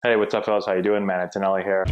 Hey, what's up, fellas? How you doing? Man, Antonelli here.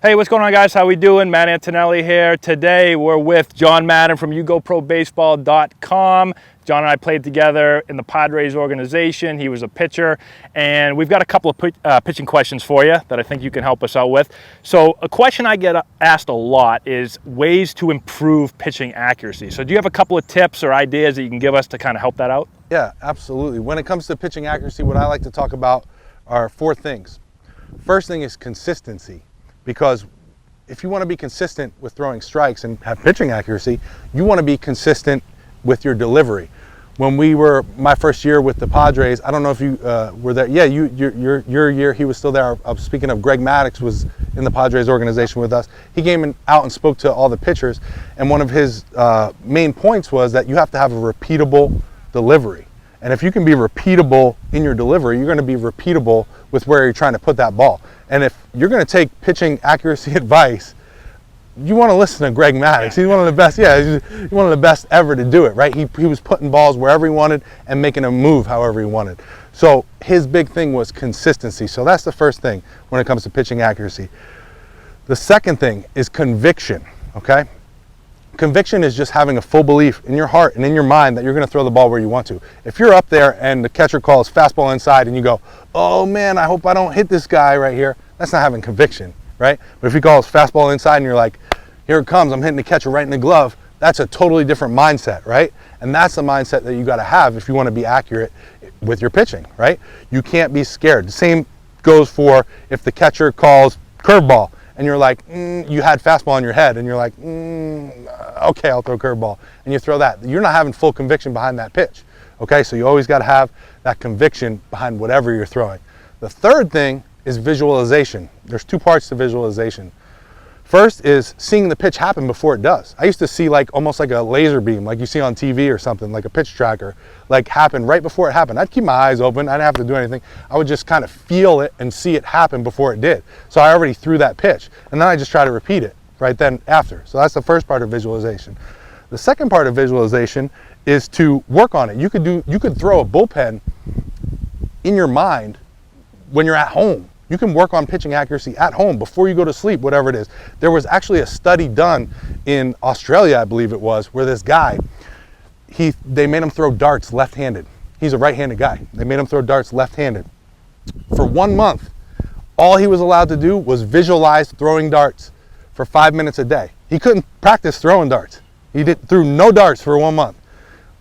Hey, what's going on, guys? How we doing? Matt Antonelli here. Today we're with John Madden from YouGoProBaseball.com. John and I played together in the Padres organization. He was a pitcher, and we've got a couple of pitching questions for you that I think you can help us out with. So a question I get asked a lot is ways to improve pitching accuracy. So do you have a couple of tips or ideas that you can give us to kind of help that out? Yeah, absolutely. When it comes to pitching accuracy, what I like to talk about are four things. First thing is consistency. Because if you want to be consistent with throwing strikes and have pitching accuracy, you want to be consistent with your delivery. When we were my first year with the Padres, I don't know if you were there. Yeah, your year, he was still there. Speaking of, Greg Maddux was in the Padres organization with us. He came out and spoke to all the pitchers, and one of his main points was that you have to have a repeatable delivery. And if you can be repeatable in your delivery, you're going to be repeatable with where you're trying to put that ball. And if you're going to take pitching accuracy advice, you want to listen to Greg Maddux. He's one of the best. Yeah, he's one of the best ever to do it, right? He was putting balls wherever he wanted and making them move however he wanted. So his big thing was consistency. So that's the first thing when it comes to pitching accuracy. The second thing is conviction, okay? Conviction is just having a full belief in your heart and in your mind that you're going to throw the ball where you want to. If you're up there and the catcher calls fastball inside and you go, oh man, I hope I don't hit this guy right here, that's not having conviction, right? But if he calls fastball inside and you're like, here it comes, I'm hitting the catcher right in the glove, that's a totally different mindset, right? And that's the mindset that you got to have if you want to be accurate with your pitching, right? You can't be scared. The same goes for if the catcher calls curveball and you're like, you had fastball in your head and you're like, okay, I'll throw curveball, and you throw that. You're not having full conviction behind that pitch, okay? So you always got to have that conviction behind whatever you're throwing. The third thing is visualization. There's two parts to visualization. First is seeing the pitch happen before it does. I used to see like almost like a laser beam, like you see on TV or something, like a pitch tracker, like happen right before it happened. I'd keep my eyes open. I didn't have to do anything. I would just kind of feel it and see it happen before it did. So I already threw that pitch, and then I just try to repeat it right then after. So that's the first part of visualization. The second part of visualization is to work on it. You could throw a bullpen in your mind when you're at home. You can work on pitching accuracy at home before you go to sleep, whatever it is. There was actually a study done in Australia, I believe it was, where this guy, they made him throw darts left-handed. He's a right-handed guy. They made him throw darts left-handed. For 1 month, all he was allowed to do was visualize throwing darts for 5 minutes a day. He couldn't practice throwing darts. He threw no darts for 1 month.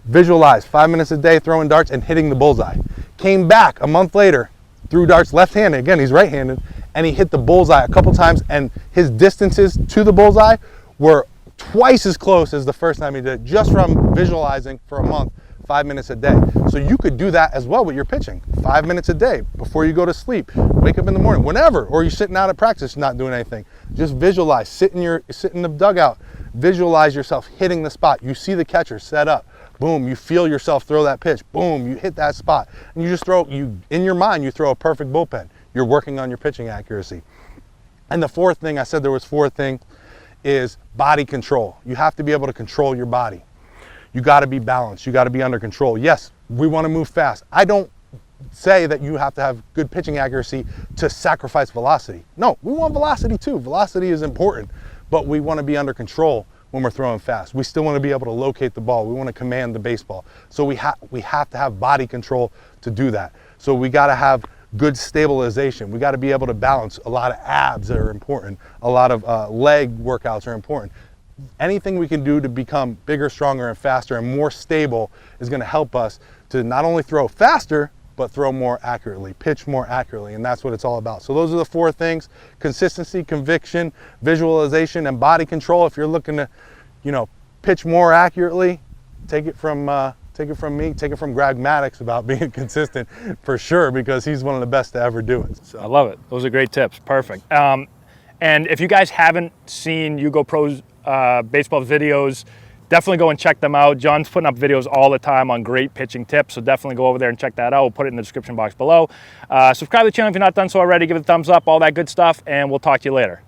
Visualize 5 minutes a day throwing darts and hitting the bullseye. Came back a month later, threw darts left-handed. Again, he's right-handed, and he hit the bullseye a couple times, and his distances to the bullseye were twice as close as the first time he did it, just from visualizing for a month, 5 minutes a day. So you could do that as well with your pitching. 5 minutes a day before you go to sleep, wake up in the morning, whenever, or you're sitting out at practice not doing anything. Just visualize, sit in the dugout, visualize yourself hitting the spot. You see the catcher set up. Boom, you feel yourself throw that pitch. Boom, you hit that spot. And you just in your mind, you throw a perfect bullpen. You're working on your pitching accuracy. And the fourth thing, I said there was fourth thing, is body control. You have to be able to control your body. You got to be balanced. You got to be under control. Yes, we want to move fast. I don't say that you have to have good pitching accuracy to sacrifice velocity. No, we want velocity too. Velocity is important, but we want to be under control when we're throwing fast. We still want to be able to locate the ball. We want to command the baseball. So we have to have body control to do that. So we got to have good stabilization. We got to be able to balance. A lot of abs are important. A lot of leg workouts are important. Anything we can do to become bigger, stronger, and faster and more stable is going to help us to not only throw faster, but throw more accurately, pitch more accurately, and that's what it's all about. So those are the four things: consistency, conviction, visualization, and body control. If you're looking to, pitch more accurately, take it from me, take it from Greg Maddux about being consistent for sure, because he's one of the best to ever do it. So. I love it. Those are great tips. Perfect. And if you guys haven't seen YouGoPro's baseball videos, definitely go and check them out. John's putting up videos all the time on great pitching tips, so definitely go over there and check that out. We'll put it in the description box below. Subscribe to the channel if you're not done so already. Give it a thumbs up, all that good stuff, and we'll talk to you later.